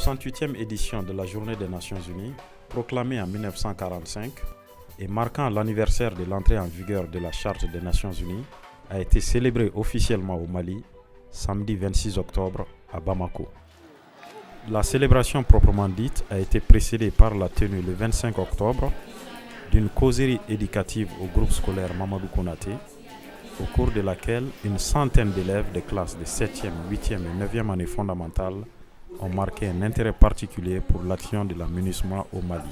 68e édition de la Journée des Nations Unies, proclamée en 1945 et marquant l'anniversaire de l'entrée en vigueur de la Charte des Nations Unies, a été célébrée officiellement au Mali samedi 26 octobre à Bamako. La célébration proprement dite a été précédée par la tenue le 25 octobre d'une causerie éducative au groupe scolaire Mamadou Konaté, au cours de laquelle une centaine d'élèves des classes de 7e, 8e et 9e année fondamentale ont marqué un intérêt particulier pour l'action de la MINUSMA au Mali.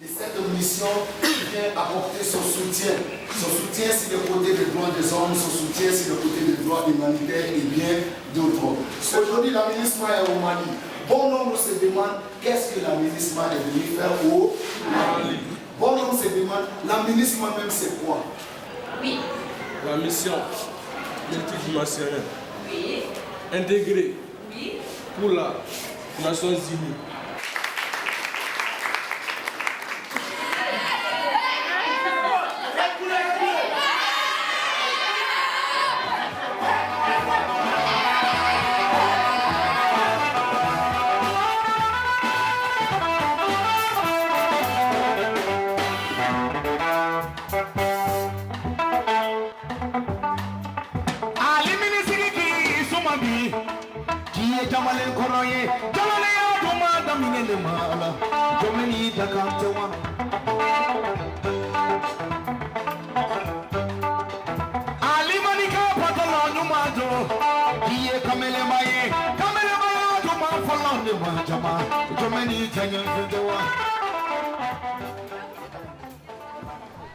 Cette mission vient apporter son soutien. Son soutien sur le côté des droits des hommes, son soutien sur le côté des droits humanitaires et bien d'autres. Aujourd'hui, la MINUSMA est au Mali. Bon nombre se demandent qu'est-ce que la MINUSMA est venue faire au Mali. Bon nombre se demandent, la MINUSMA même c'est quoi? Oui. La mission multidimensionnelle. Oui. Intégrée. Oui. Pour la Nations Unies.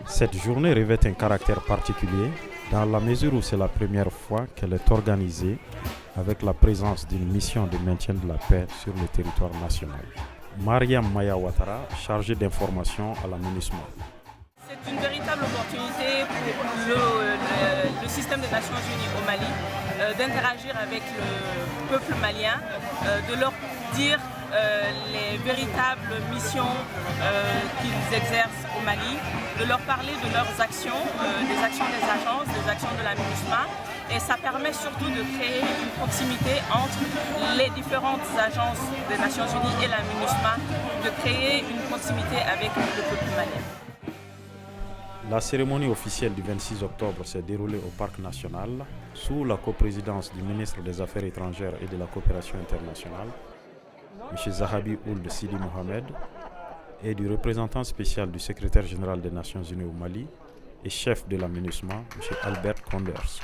Cette journée revêt un caractère particulier dans la mesure où c'est la première fois qu'elle est organisée avec la présence d'une mission de maintien de la paix sur le territoire national. Mariam Maya Ouattara, chargée d'information à la MINUSMA. C'est une véritable opportunité pour le système des Nations Unies au Mali d'interagir avec le peuple malien, de leur dire les véritables missions qu'ils exercent au Mali, de leur parler de leurs actions, des actions des agences, des actions de la MINUSMA. Et ça permet surtout de créer une proximité entre les différentes agences des Nations Unies et la MINUSMA, de créer une proximité avec le peuple malien. La cérémonie officielle du 26 octobre s'est déroulée au Parc national sous la coprésidence du ministre des Affaires étrangères et de la coopération internationale, M. Zahabi Ould Sidi Mohamed, et du représentant spécial du secrétaire général des Nations Unies au Mali et chef de la MINUSMA, M. Albert Conders.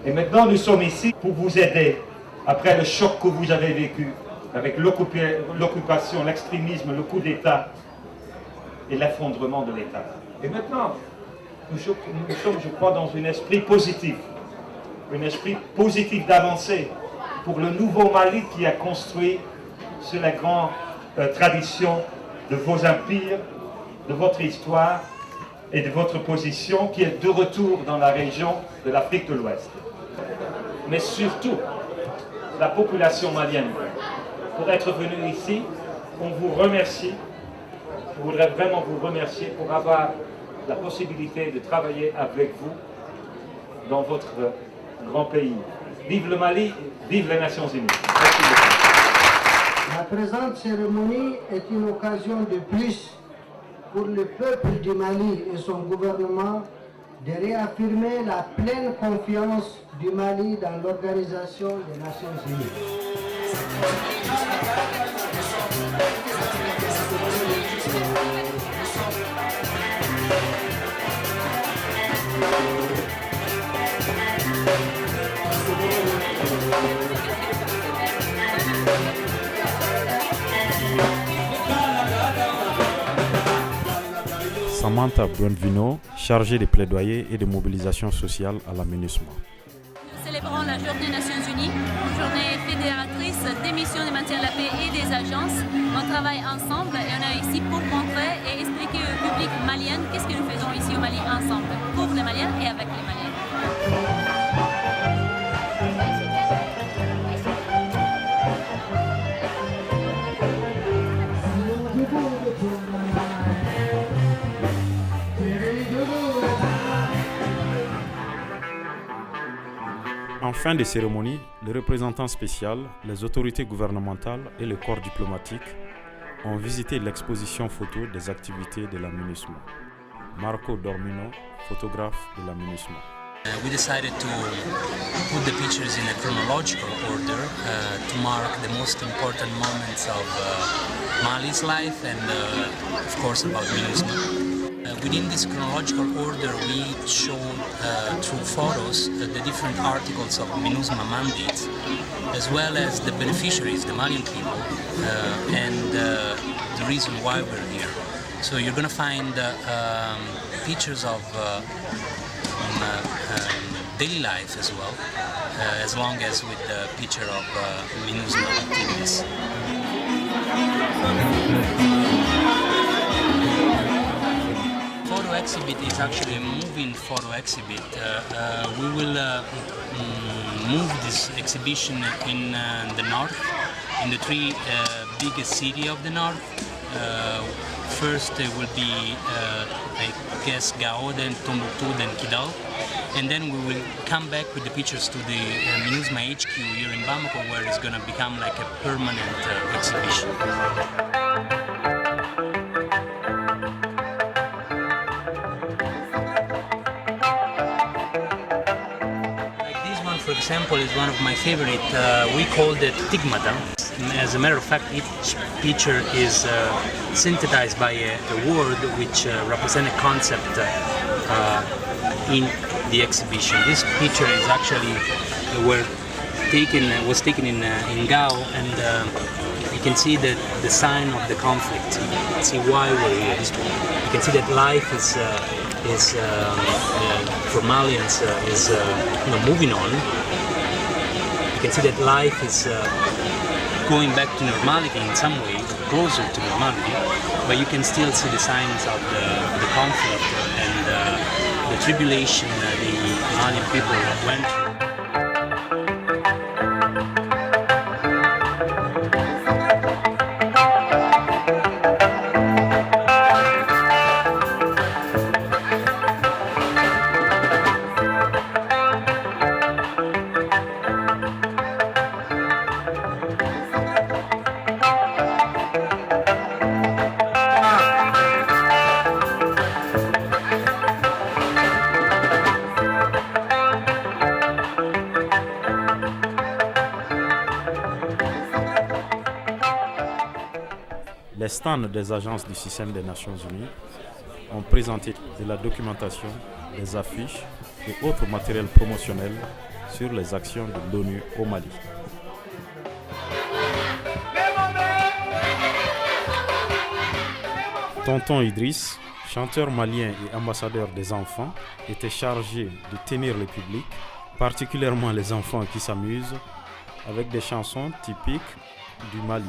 Et maintenant, nous sommes ici pour vous aider, après le choc que vous avez vécu, avec l'occupation, l'extrémisme, le coup d'État et l'effondrement de l'État. Et maintenant, nous sommes, je crois, dans un esprit positif d'avancée pour le nouveau Mali qui a construit sur la grande tradition de vos empires, de votre histoire et de votre position qui est de retour dans la région de l'Afrique de l'Ouest. Mais surtout, la population malienne, pour être venue ici, on vous remercie. Je voudrais vraiment vous remercier pour avoir la possibilité de travailler avec vous dans votre grand pays. Vive le Mali, vive les Nations Unies. Merci beaucoup. La présente cérémonie est une occasion de plus pour le peuple du Mali et son gouvernement de réaffirmer la pleine confiance du Mali dans l'Organisation des Nations Unies. Samantha Buenvino, chargée de plaidoyer et de mobilisation sociale à la MINUSMA. Nous célébrons la Journée des Nations Unies, une journée fédératrice des missions de maintien de la paix et des agences. On travaille ensemble et on est ici pour montrer et expliquer au public malien qu'est-ce que nous faisons ici au Mali ensemble, pour les Maliens et avec les Maliens. En fin de cérémonie, les représentants spéciaux, les autorités gouvernementales et le corps diplomatique ont visité l'exposition photo des activités de la MINUSMA. Marco Dormino, photographe de la MINUSMA. We decided to put the pictures in a chronological order to mark the most important moments of Mali's life and of course about MINUSMA. Within this chronological order we showed through photos the different articles of MINUSMA mandates as well as the beneficiaries, the Malian people, and the reason why we're here. So you're going to find pictures of daily life as well, as long as with the picture of MINUSMA activities. Photo exhibit is actually a moving photo exhibit. We will move this exhibition in the north, in the three biggest cities of the north. First it will be, I guess, Gao, then Tombouctou, then Kidal. And then we will come back with the pictures to the MINUSMA HQ here in Bamako, where it's going to become like a permanent exhibition. Like this one, for example, is one of my favorite. We called it Stigmata. As a matter of fact, each picture is synthesized by a word which represents a concept in the exhibition. This picture is actually was taken in Gao, and you can see that the sign of the conflict. You can see why we're here. You can see that life is for Malians is moving on. You can see that life is going back to normality in some way, closer to normality, but you can still see the signs of the conflict and the tribulation the Malian people went through. Les stands des agences du système des Nations Unies ont présenté de la documentation, des affiches et autres matériels promotionnels sur les actions de l'ONU au Mali. Tonton Idriss, chanteur malien et ambassadeur des enfants, était chargé de tenir le public, particulièrement les enfants qui s'amusent, avec des chansons typiques du Mali.